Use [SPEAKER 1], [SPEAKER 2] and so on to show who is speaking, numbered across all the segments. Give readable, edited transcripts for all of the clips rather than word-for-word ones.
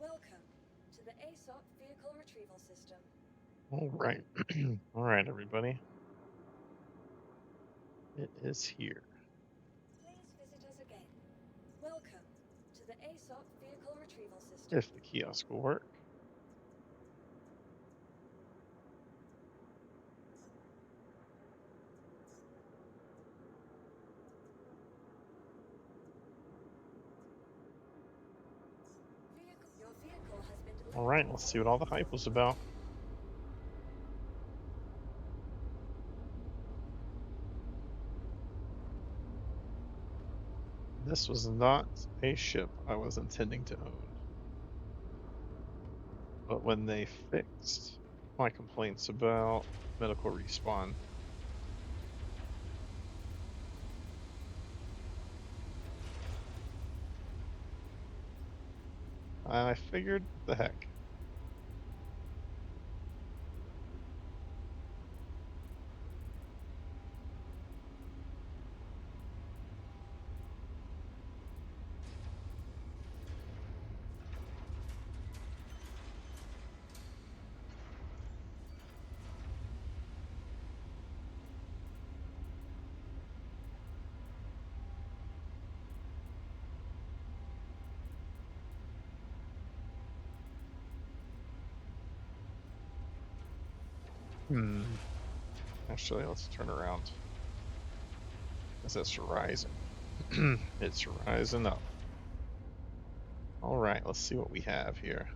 [SPEAKER 1] Welcome to the ASOP Vehicle Retrieval System.
[SPEAKER 2] All right. All right, everybody. It is here.
[SPEAKER 1] Please visit us again. Welcome to the ASOP Vehicle Retrieval System.
[SPEAKER 2] If the kiosk will work.
[SPEAKER 1] Your vehicle has been
[SPEAKER 2] All
[SPEAKER 1] delivered
[SPEAKER 2] right,
[SPEAKER 1] to
[SPEAKER 2] let's
[SPEAKER 1] us.
[SPEAKER 2] see what all the hype was about. This was not a ship I was intending to own. But when they fixed my complaints about medical respawn, I figured the heck. Hmm. Actually, let's turn around. Because it's rising. It's rising up. All right, let's see what we have here.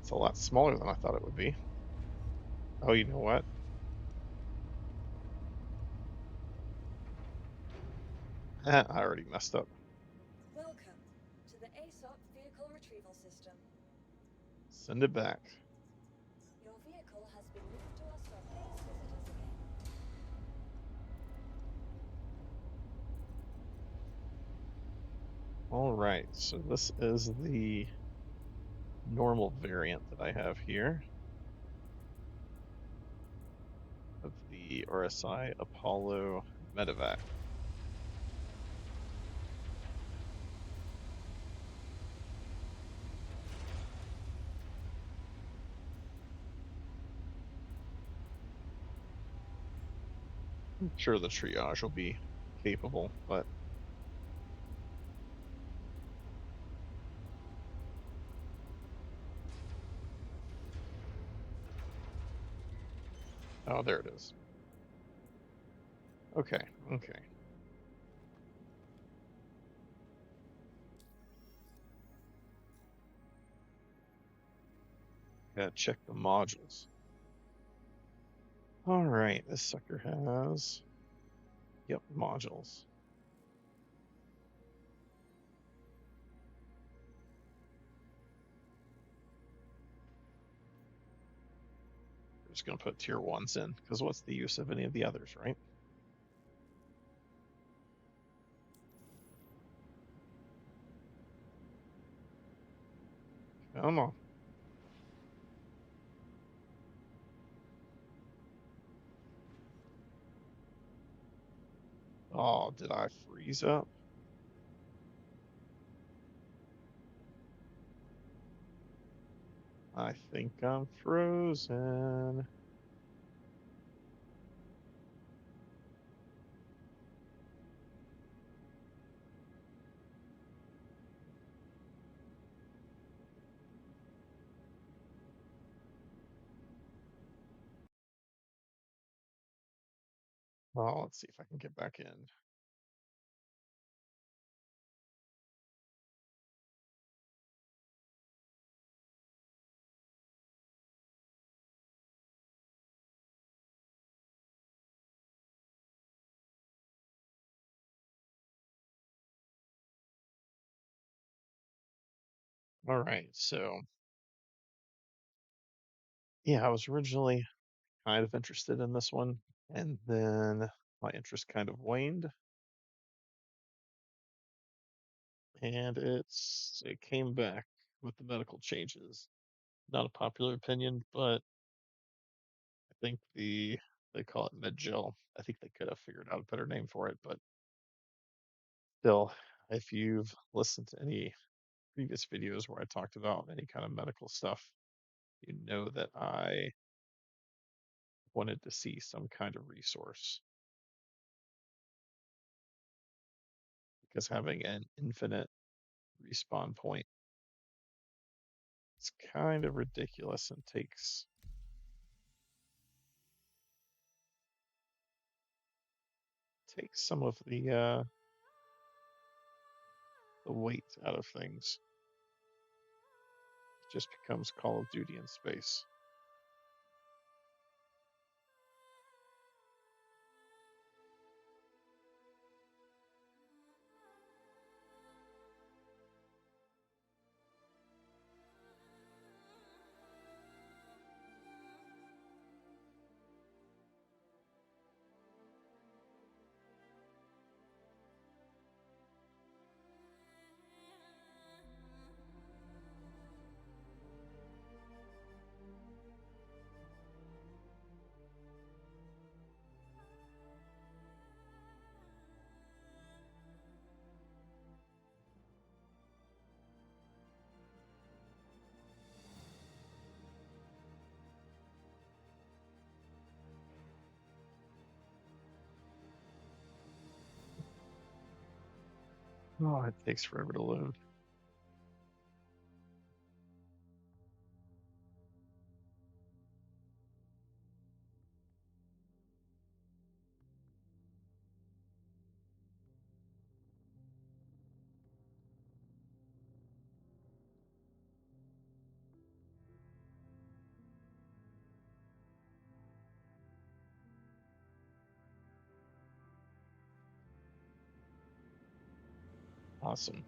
[SPEAKER 2] It's a lot smaller than I thought it would be. Oh, you know what? I already messed up.
[SPEAKER 1] Welcome to the ASOP Vehicle Retrieval System.
[SPEAKER 2] Send it back.
[SPEAKER 1] Your vehicle has been moved to us, so please visit us again.
[SPEAKER 2] All right, so this is the normal variant that I have here of the RSI Apollo Medivac. I'm sure the triage will be capable, but oh, there it is. Okay, okay. Gotta check the modules. All right, this sucker has, yep, modules. We're just gonna put tier ones in because what's the use of any of the others, right? Come on. Oh, did I freeze up? I think I'm frozen. Well, let's see if I can get back in. All right, so yeah, I was originally kind of interested in this one, and then my interest kind of waned, and it came back with the medical changes. Not a popular opinion, but I think they call it med gel. I think they could have figured out a better name for it, but still, if you've listened to any previous videos where I talked about any kind of medical stuff, you know that I wanted to see some kind of resource, because having an infinite respawn point is kind of ridiculous and takes some of the weight out of things. It just becomes Call of Duty in space. Oh, it takes forever to load. Awesome.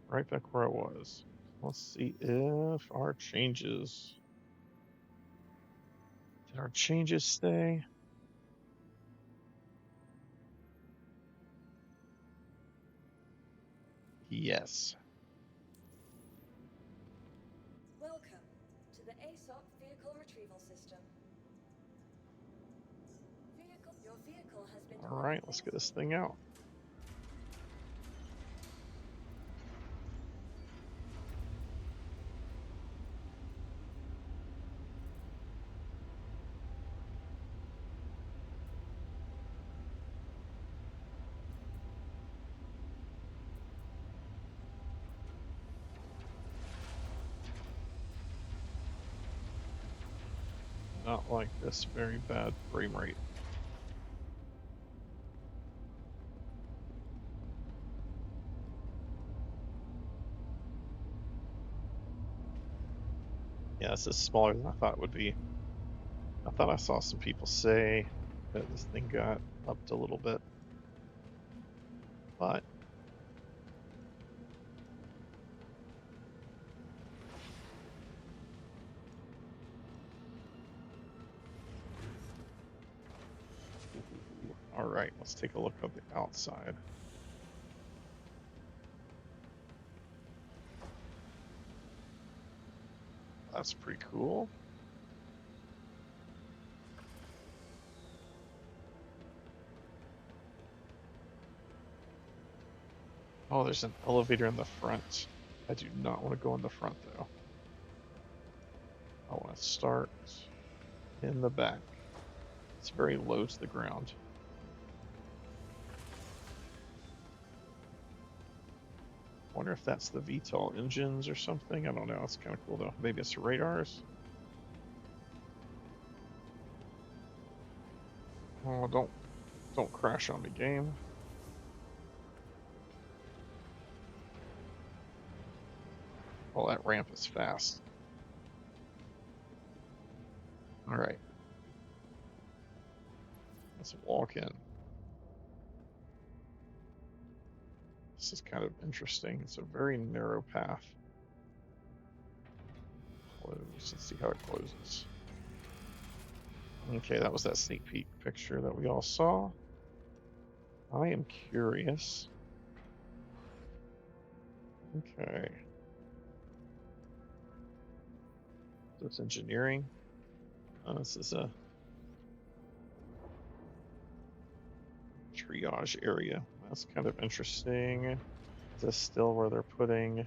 [SPEAKER 2] Right back where I was. Let's see if our changes. Did our changes stay? Yes.
[SPEAKER 1] Welcome to the ASOP vehicle retrieval system. Your vehicle has been
[SPEAKER 2] All right, let's get this thing out. Not like this very bad frame rate. Yeah, this is smaller than I thought it would be. I thought I saw some people say that this thing got upped a little bit, but all right, let's take a look at the outside. That's pretty cool. Oh, there's an elevator in the front. I do not want to go in the front, though. I want to start in the back. It's very low to the ground. Wonder if that's the VTOL engines or something. I don't know. It's kind of cool, though. Maybe it's the radars. Oh, don't crash on me, game. Oh, that ramp is fast. All right. Let's walk in. This is kind of interesting. It's a very narrow path. Close. Let's see how it closes. Okay, that was that sneak peek picture that we all saw. I am curious. Okay. So it's engineering. This is a triage area. That's kind of interesting. Is this still where they're putting...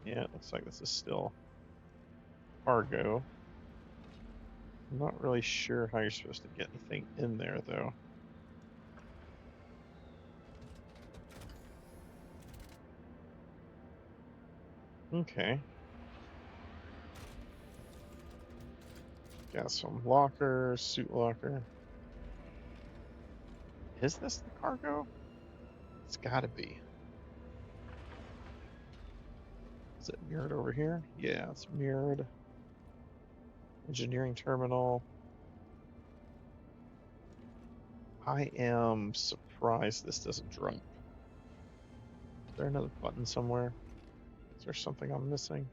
[SPEAKER 2] Yeah, it looks like this is still cargo. I'm not really sure how you're supposed to get anything in there, though. Okay. Got some lockers, suit locker. Is this the cargo? It's gotta be. Is it mirrored over here? Yeah, it's mirrored. Engineering terminal. I am surprised this doesn't drop. Is there another button somewhere? Is there something I'm missing?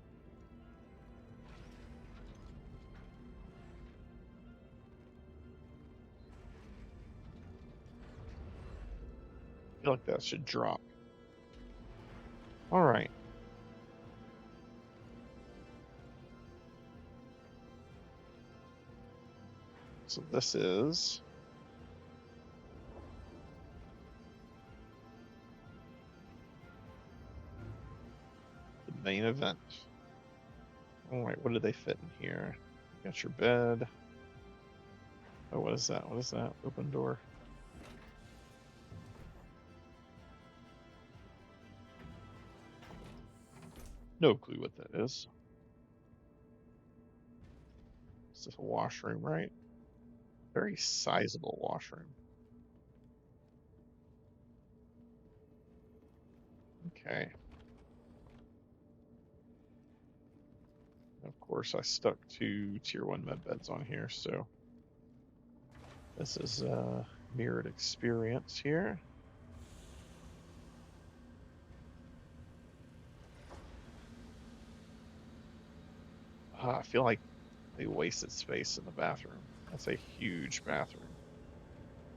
[SPEAKER 2] I feel like that should drop. All right. So this is the main event. All right, what do they fit in here? You got your bed. Oh, what is that? What is that? Open door. No clue what that is. It's just a washroom, right? Very sizable washroom. Okay. Of course, I stuck 2 tier 1 med beds on here, so this is a mirrored experience here. I feel like they wasted space in the bathroom. That's a huge bathroom.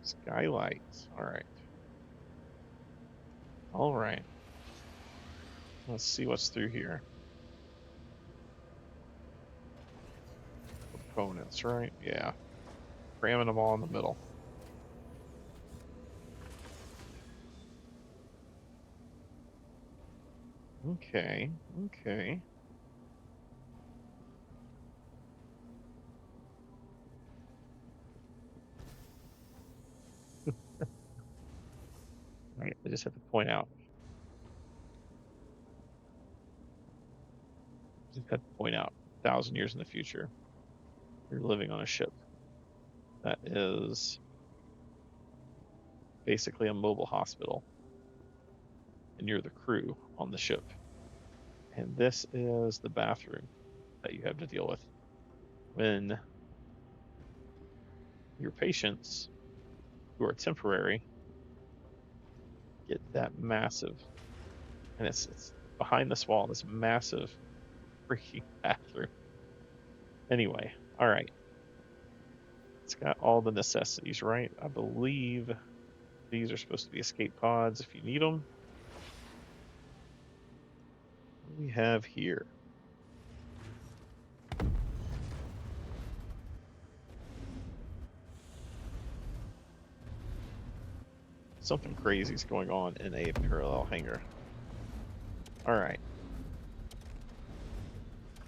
[SPEAKER 2] Skylight. All right. All right. Let's see what's through here. Components, right? Yeah. Cramming them all in the middle. Okay. Okay. All right. I just have to point out. Just have to point out. 1,000 years in the future, you're living on a ship that is basically a mobile hospital, and you're the crew on the ship. And this is the bathroom that you have to deal with when your patients who are temporary get that massive, and it's behind this wall, this massive freaking bathroom. Anyway, all right. It's got all the necessities, right? I believe these are supposed to be escape pods if you need them. What do we have here? Something crazy is going on in a parallel hangar. All right.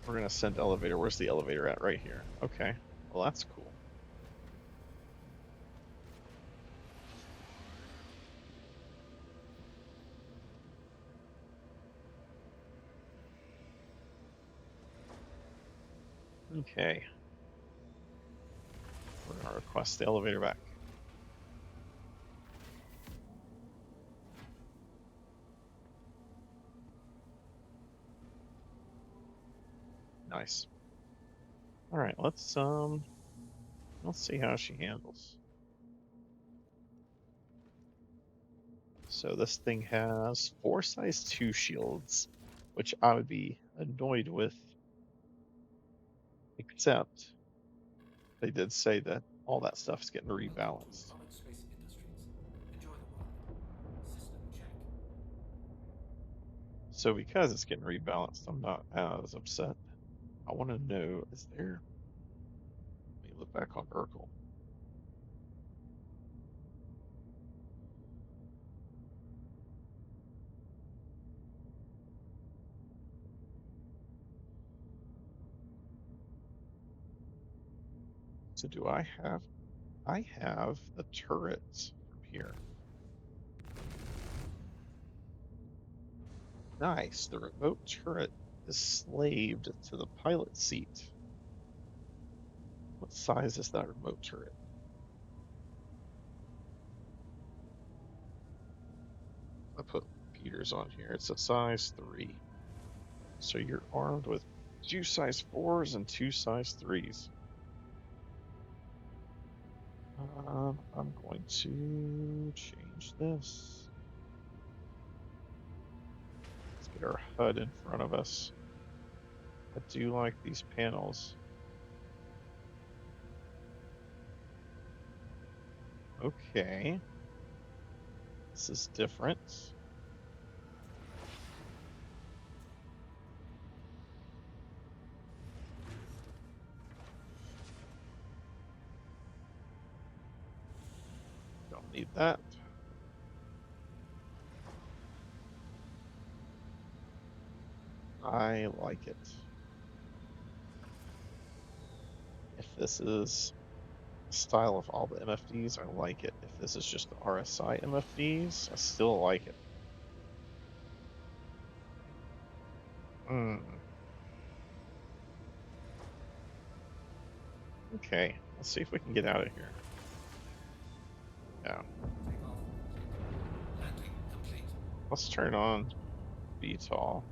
[SPEAKER 2] We're going to send elevator. Where's the elevator at? Right here. Okay. Well, that's cool. Okay. We're going to request the elevator back. Nice. All right, let's see how she handles. So this thing has 4 size 2 shields, which I would be annoyed with, except they did say that all that stuff is getting rebalanced. So because it's getting rebalanced, I'm not as upset. I want to know, is there... Let me look back on Urkel. So do I have the turrets from here. Nice. The remote turret is slaved to the pilot seat. What size is that remote turret? I put Peter's on here. It's a size 3. So you're armed with 2 size 4s and 2 size 3s. I'm going to change this. Let's get our HUD in front of us. I do like these panels. Okay. This is different. Don't need that. I like it. If this is style of all the MFDs, I like it. If this is just the RSI MFDs, I still like it. Okay, let's see if we can get out of here. Yeah. Let's turn on VTOL.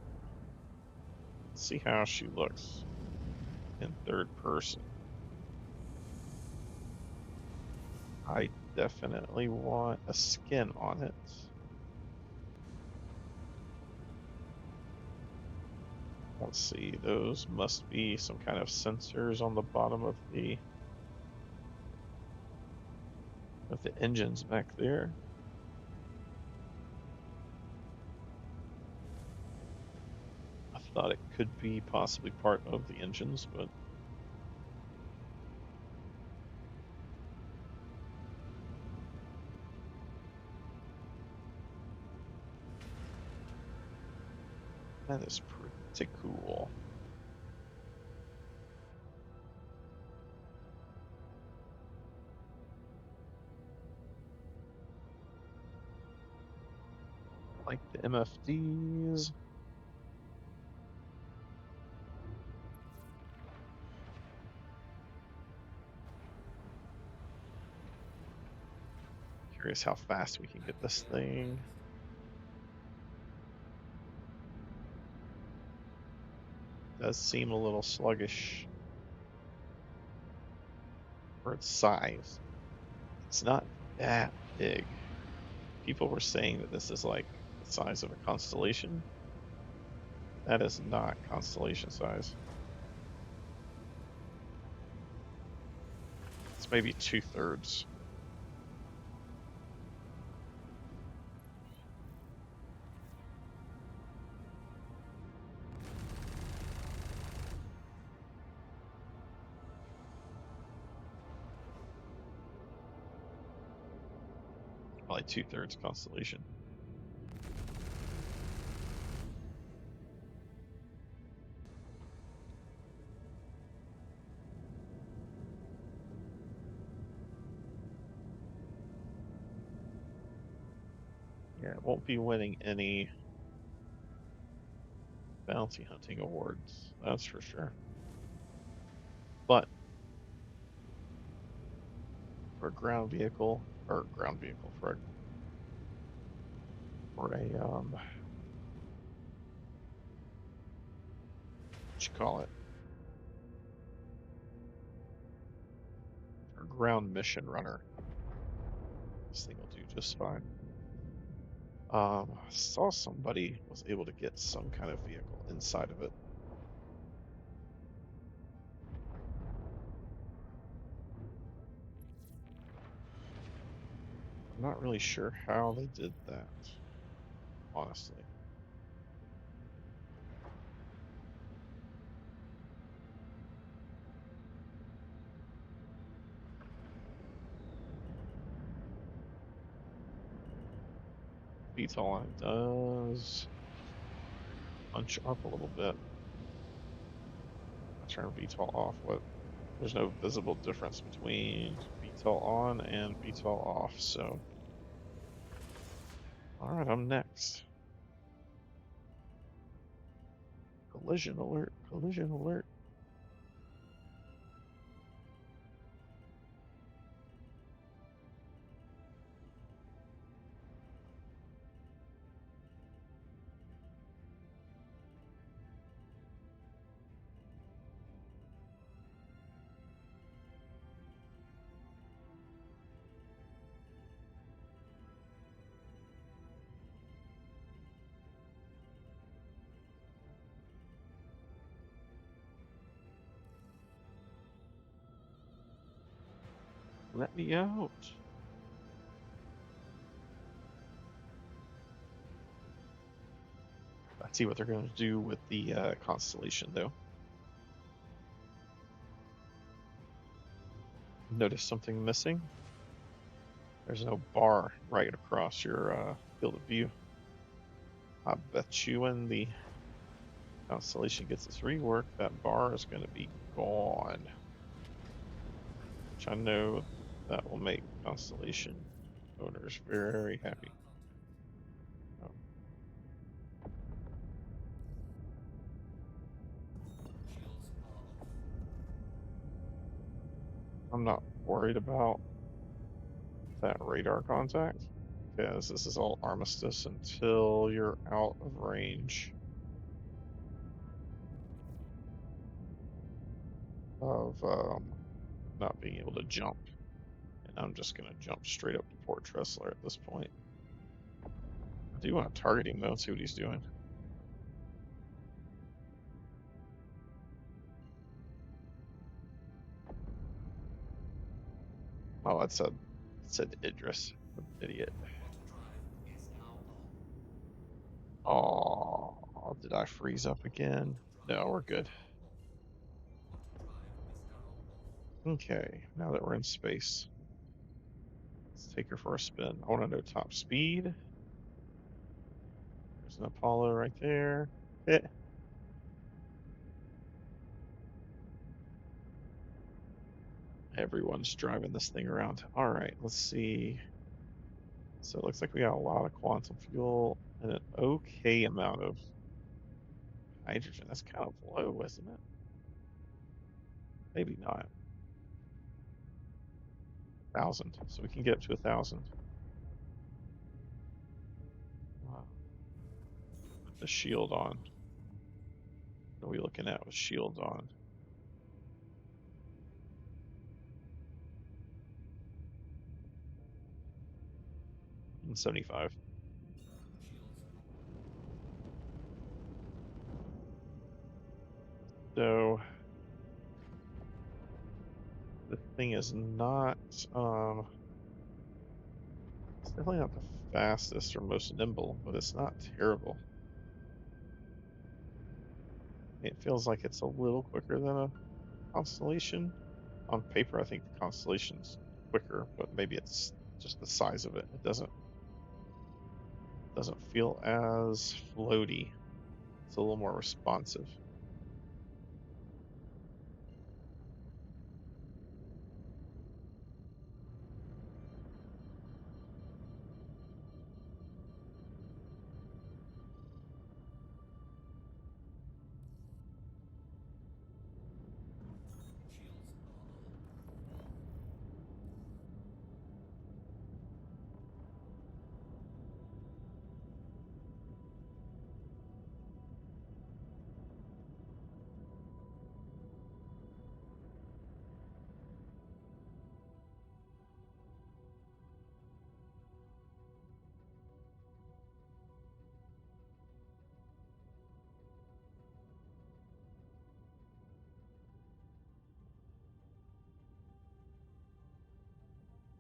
[SPEAKER 2] See how she looks in third person. I definitely want a skin on it. Let's see, those must be some kind of sensors on the bottom of the engines back there. I thought it could be possibly part of the engines, but that is pretty cool. Like the MFDs. Curious how fast we can get this thing. Does seem a little sluggish for its size. It's not that big. People were saying that this is like the size of a constellation. That is not constellation size. It's maybe 2/3. Probably 2/3 constellation. Yeah, it won't be winning any bounty hunting awards, that's for sure. But for a ground vehicle, or ground vehicle, for a what you call it? For a ground mission runner, this thing will do just fine. Saw somebody was able to get some kind of vehicle inside of it. I'm not really sure how they did that, honestly. VTOL line does punch up a little bit. I turn VTOL off. What There's no visible difference between VTOL on and VTOL off, so. Alright, I'm next. Collision alert, collision alert. Let me out. Let's see what they're going to do with the constellation, though. Notice something missing? There's no bar right across your field of view. I bet you when the constellation gets its rework, that bar is going to be gone. Which I know that will make constellation owners very happy. Oh. I'm not worried about that radar contact because this is all armistice until you're out of range of not being able to jump. And I'm just going to jump straight up to Port Tressler at this point. I do want to target him though and see what he's doing. Oh, it said Idris. What an idiot. Oh, did I freeze up again? No, we're good. Okay, now that we're in space, let's take her for a spin. I want to know top speed. There's an Apollo right there. Everyone's driving this thing around. All right, let's see. So it looks like we got a lot of quantum fuel and an okay amount of hydrogen. That's kind of low, isn't it? Maybe not. 1,000. So we can get up to 1,000. Wow. Put the shield on. What are we looking at with shields on? 75. So the thing is not it's definitely not the fastest or most nimble, but it's not terrible. It feels like it's a little quicker than a Constellation. On paper, I think the Constellation's quicker, but maybe it's just the size of it. It doesn't feel as floaty. It's a little more responsive.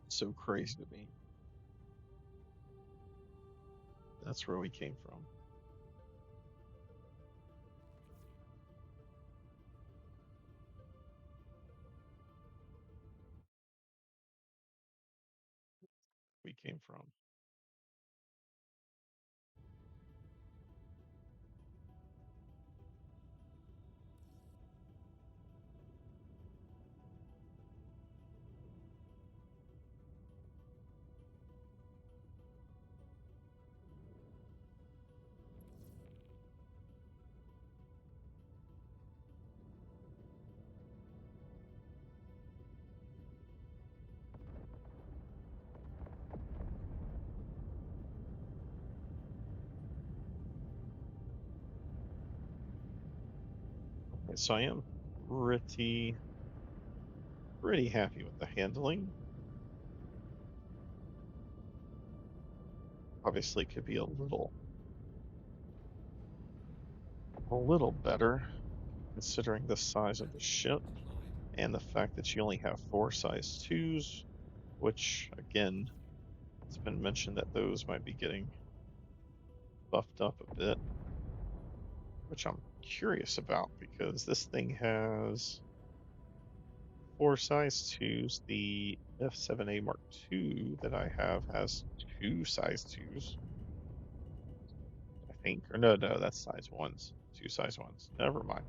[SPEAKER 2] So crazy to me. That's where we came from. We came from. So I am pretty happy with the handling. Obviously, it could be a little better considering the size of the ship and the fact that you only have 4 size 2s, which again, it's been mentioned that those might be getting buffed up a bit, which I'm curious about because this thing has 4 size 2s. The F7A Mark II that I have has 2 size 2s, I think. Or no, that's size 1s. 2 size 1s. Never mind.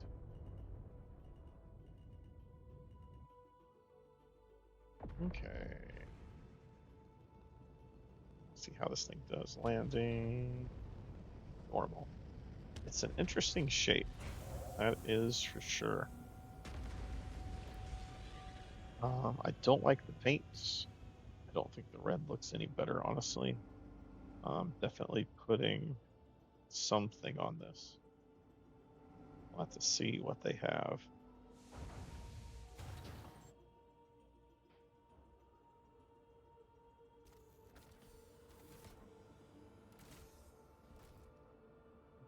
[SPEAKER 2] Okay. See how this thing does. Landing. Normal. It's an interesting shape. That is for sure. I don't like the paints. I don't think the red looks any better, honestly. Definitely putting something on this. We'll have to see what they have.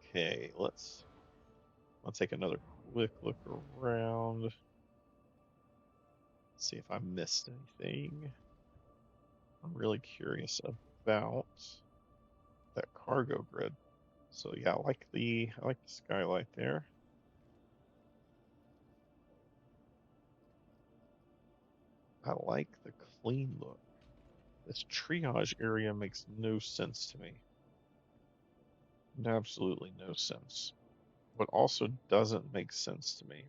[SPEAKER 2] Okay, I'll take another quick look around. See if I missed anything. I'm really curious about that cargo grid. So yeah, I like the skylight there. I like the clean look. This triage area makes no sense to me. Absolutely no sense. What also doesn't make sense to me,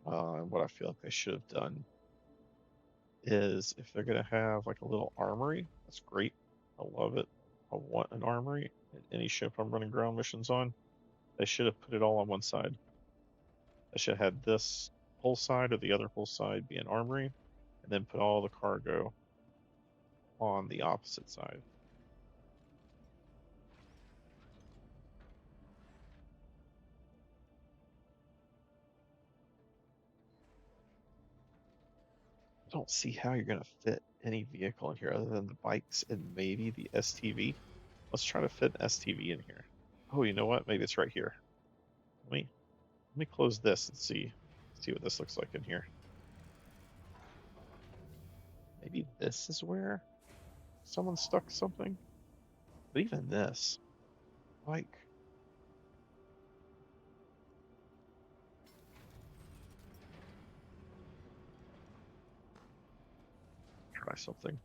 [SPEAKER 2] and what I feel like they should have done, is if they're gonna have like a little armory, that's great. I love it. I want an armory in any ship I'm running ground missions on. They should have put it all on one side. They should have had this whole side or the other whole side be an armory, and then put all the cargo on the opposite side. I don't see how you're gonna fit any vehicle in here other than the bikes and maybe the STV. Let's try to fit an STV in here. Oh, you know what? Maybe it's right here. Let me close this and see what this looks like in here. Maybe this is where someone stuck something. But even this, like, try something.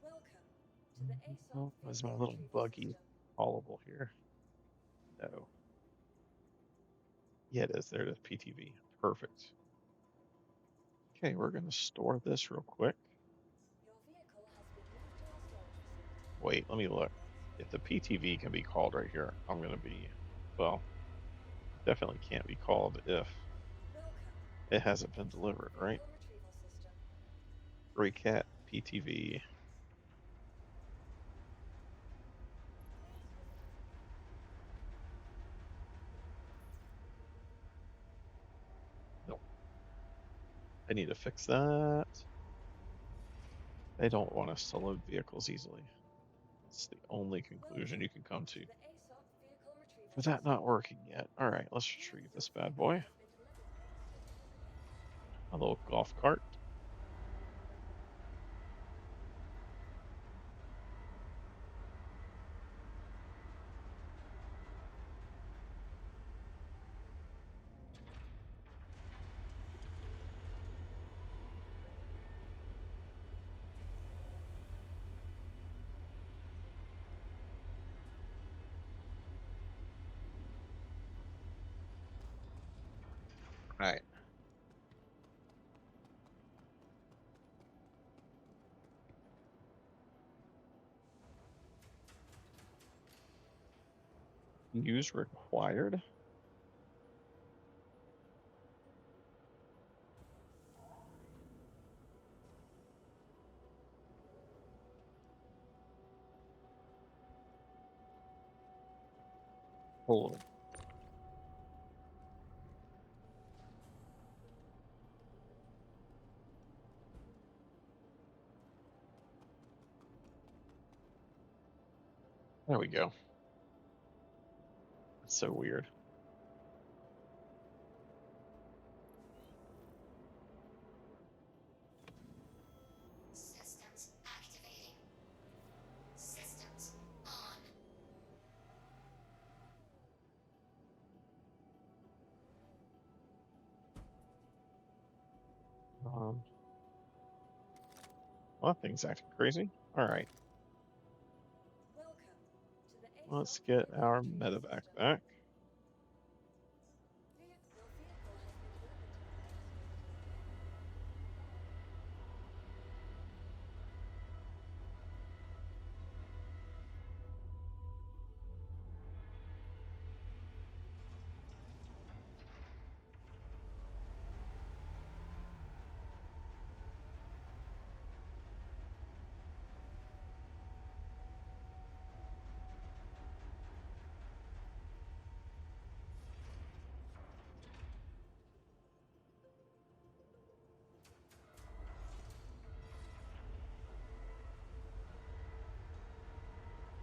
[SPEAKER 1] Welcome to the ASOP
[SPEAKER 2] Oh, is my
[SPEAKER 1] vehicle
[SPEAKER 2] little
[SPEAKER 1] retrieval
[SPEAKER 2] buggy
[SPEAKER 1] system.
[SPEAKER 2] haulable here? No. Yeah, it is. There it is. PTV. Perfect. Okay, we're going to store this real quick.
[SPEAKER 1] Your vehicle has been moved to our storage facility.
[SPEAKER 2] Wait, let me look. If the PTV can be called right here, I'm going to be, well, definitely can't be called if
[SPEAKER 1] Welcome
[SPEAKER 2] it hasn't
[SPEAKER 1] to
[SPEAKER 2] been
[SPEAKER 1] the ASOP
[SPEAKER 2] delivered, right?
[SPEAKER 1] vehicle retrieval system.
[SPEAKER 2] Gray Cat PTV. Nope. I need to fix that. They don't want us to load vehicles easily. It's the only conclusion you can come to.
[SPEAKER 1] The ASOP vehicle retrieval
[SPEAKER 2] For that
[SPEAKER 1] system.
[SPEAKER 2] not working yet. All right, let's retrieve this bad boy. A little golf cart. All right. Use required. Hold on. There we go. That's so weird.
[SPEAKER 1] Systems activating. Systems on.
[SPEAKER 2] Well, that thing's acting crazy. All right,
[SPEAKER 1] Welcome to the
[SPEAKER 2] let's
[SPEAKER 1] ASOC
[SPEAKER 2] get
[SPEAKER 1] vehicle
[SPEAKER 2] our
[SPEAKER 1] entry
[SPEAKER 2] Medivac
[SPEAKER 1] system.
[SPEAKER 2] back.
[SPEAKER 1] Your vehicle has been delivered to the base.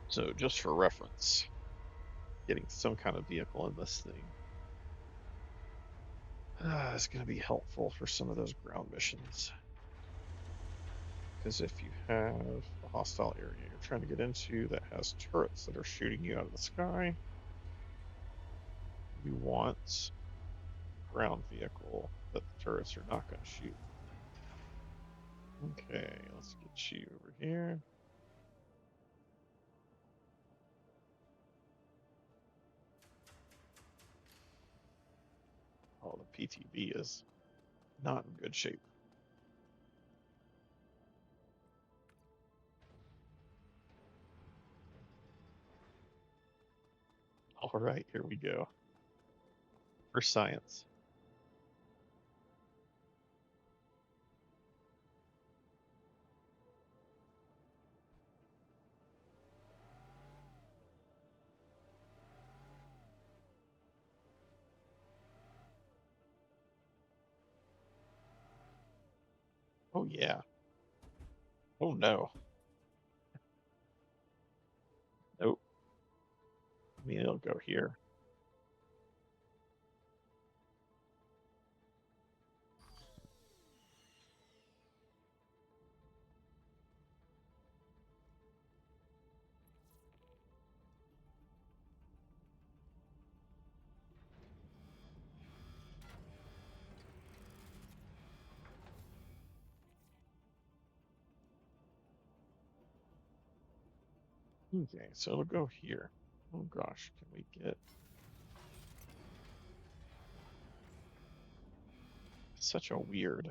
[SPEAKER 2] So just for reference, getting some kind of vehicle in this thing is going to be helpful for some of those ground missions. Because if you have a hostile area you're trying to get into that has turrets that are shooting you out of the sky, you want a ground vehicle that the turrets are not going to shoot. Okay, let's get you over here. Oh, the PTV is not in good shape. All right, here we go. For science. Oh, yeah. Oh, no. Nope. I mean, it'll go here. Okay, so it'll go here. Oh gosh, can we get such a weird.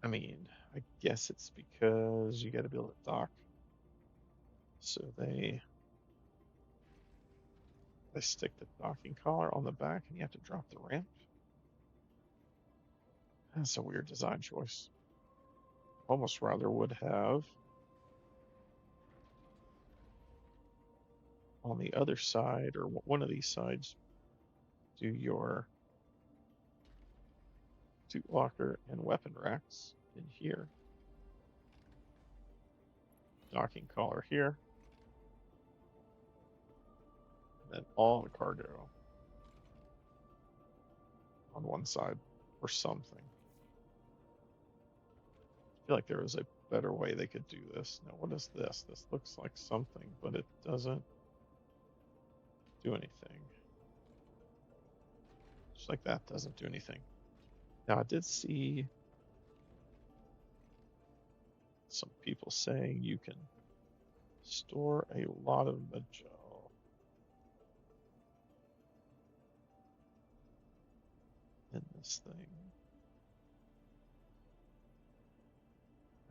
[SPEAKER 2] I mean, I guess it's because you got to be able to dock. So they stick the docking collar on the back and you have to drop the ramp. That's a weird design choice. Almost rather would have on the other side or one of these sides do your suit locker and weapon racks in here. Docking collar here. And then all the cargo on one side or something. I feel like there was a better way they could do this. Now, what is this? This looks like something, but it doesn't do anything. Just like that doesn't do anything. Now, I did see some people saying you can store a lot of Majel in this thing.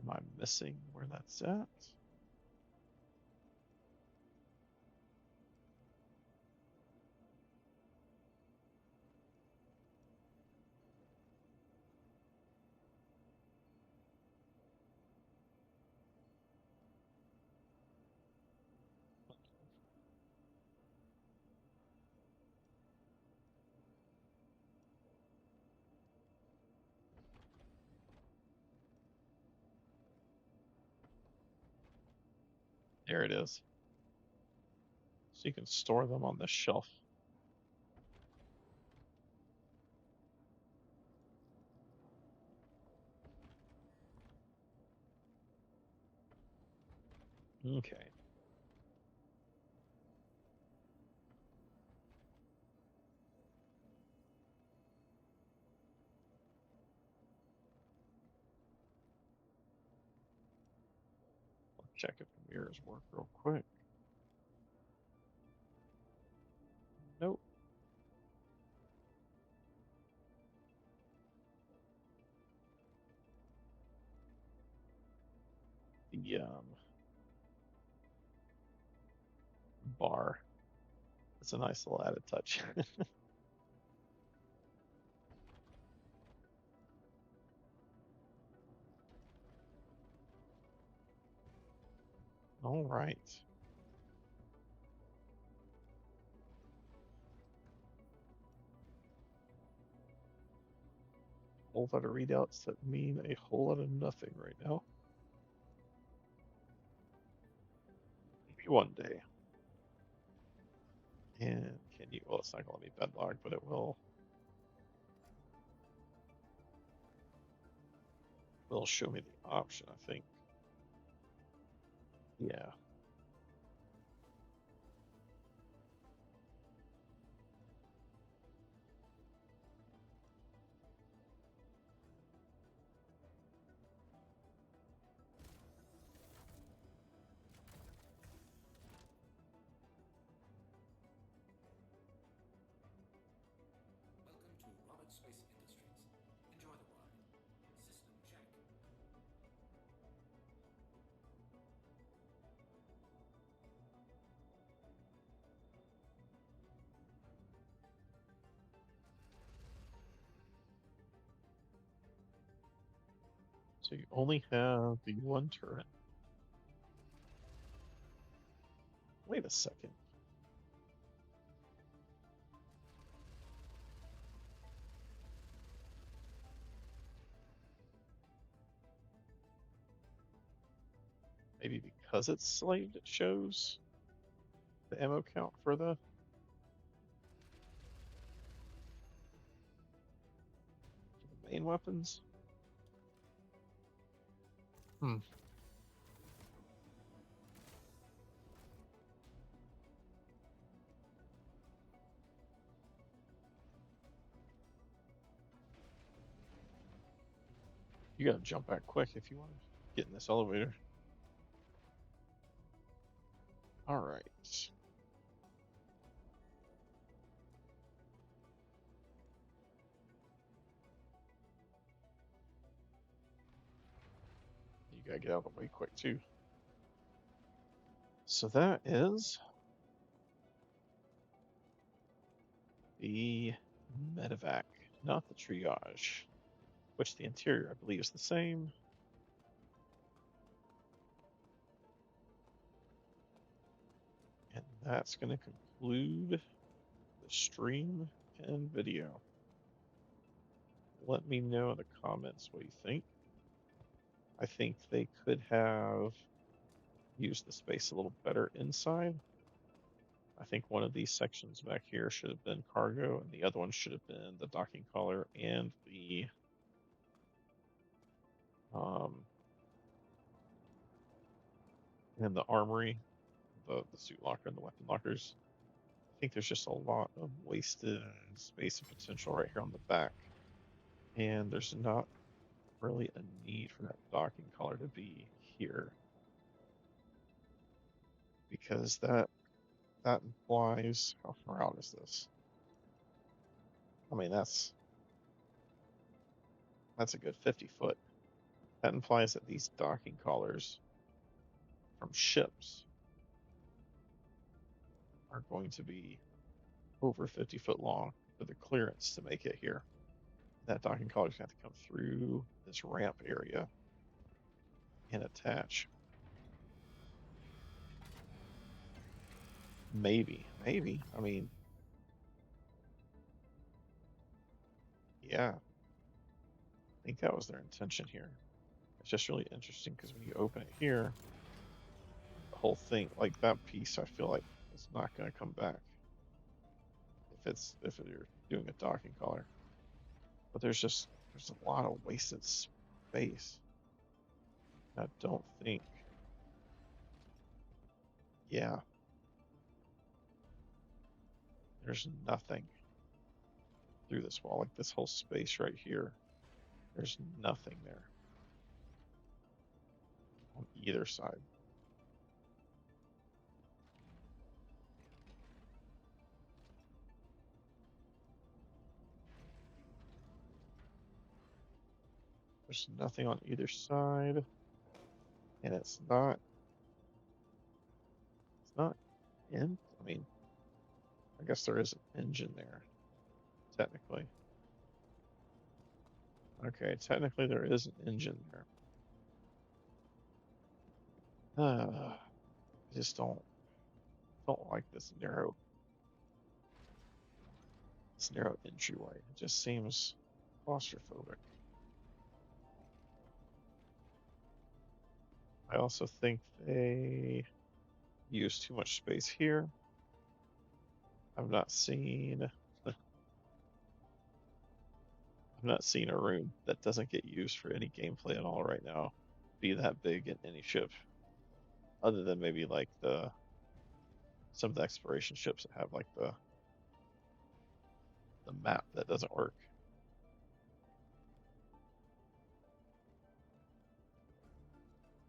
[SPEAKER 2] Am I missing where that's at? There it is. So you can store them on the shelf. Okay. I'll check if the mirrors work real quick. Nope. The bar. It's a nice little added touch. All right. Whole lot of readouts that mean a whole lot of nothing right now. Maybe one day. And can you? Well, it's not going to be bedlocked, but it will show me the option, I think. Yeah.
[SPEAKER 3] Welcome to Robert Space Industries. Enjoy the ride. System check.
[SPEAKER 2] So you only have the one turret. Wait a second. Maybe because it's slaved, it shows the ammo count for the main weapons. Hmm. You gotta jump back quick if you want to get in this elevator. All right. You gotta get out of the way quick too. So that is the Medivac, not the triage, which the interior I believe is the same. And that's going to conclude the stream and video. Let me know in the comments what you think. I think they could have used the space a little better inside. I think one of these sections back here should have been cargo, and the other one should have been the docking collar and the armory, the suit locker and the weapon lockers. I think there's just a lot of wasted space and potential right here on the back, and there's not really a need for that docking collar to be here, because that implies, how far out is this? I mean, that's a good 50 foot. That implies that these docking collars from ships are going to be over 50 foot long for the clearance to make it here. That docking collar is going to have to come through this ramp area and attach. Maybe. I mean, yeah, I think that was their intention here. It's just really interesting because when you open it here, the whole thing, like that piece, I feel like it's not going to come back if you're doing a docking collar. But there's a lot of wasted space. I don't think. Yeah. There's nothing through this wall, like this whole space right here. There's nothing there on either side. There's nothing on either side, and it's not in. I mean, I guess there is an engine there, technically. Okay, technically there is an engine there. I just don't like this narrow entryway. It just seems claustrophobic. I also think they use too much space here. I've not seen a room that doesn't get used for any gameplay at all right now be that big in any ship, other than maybe like some of the exploration ships that have like the map that doesn't work.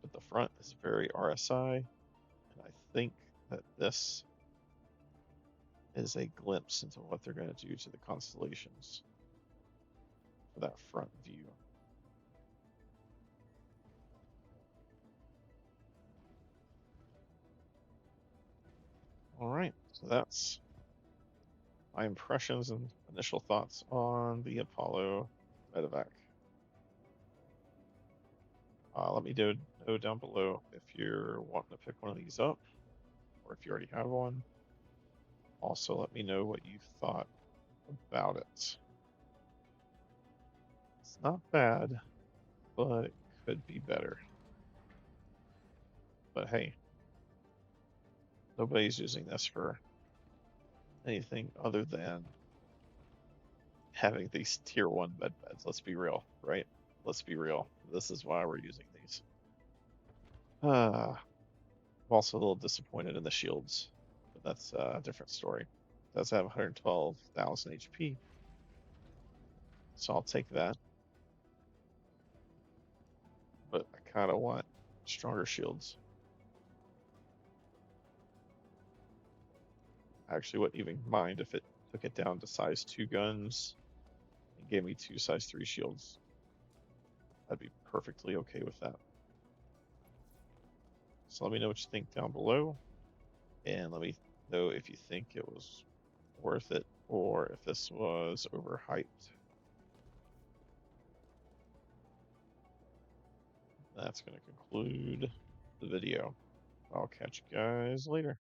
[SPEAKER 2] But the front is very RSI, and I think that this is a glimpse into what they're going to do to the constellations for that front view. All right, so that's my impressions and initial thoughts on the Apollo Medivac. Let me know down below if you're wanting to pick one of these up, or if you already have one. Also, let me know what you thought about it. It's not bad, but it could be better. But hey, nobody's using this for anything other than having these tier 1 med beds. Let's be real, right? Let's be real. This is why we're using these. I'm also a little disappointed in the shields, but that's a different story. It does have 112,000 HP, so I'll take that. But I kind of want stronger shields. I actually wouldn't even mind if it took it down to size 2 guns and gave me 2 size 3 shields. I'd be perfectly okay with that. So let me know what you think down below, and let me know if you think it was worth it or if this was overhyped. That's going to conclude the video. I'll catch you guys later.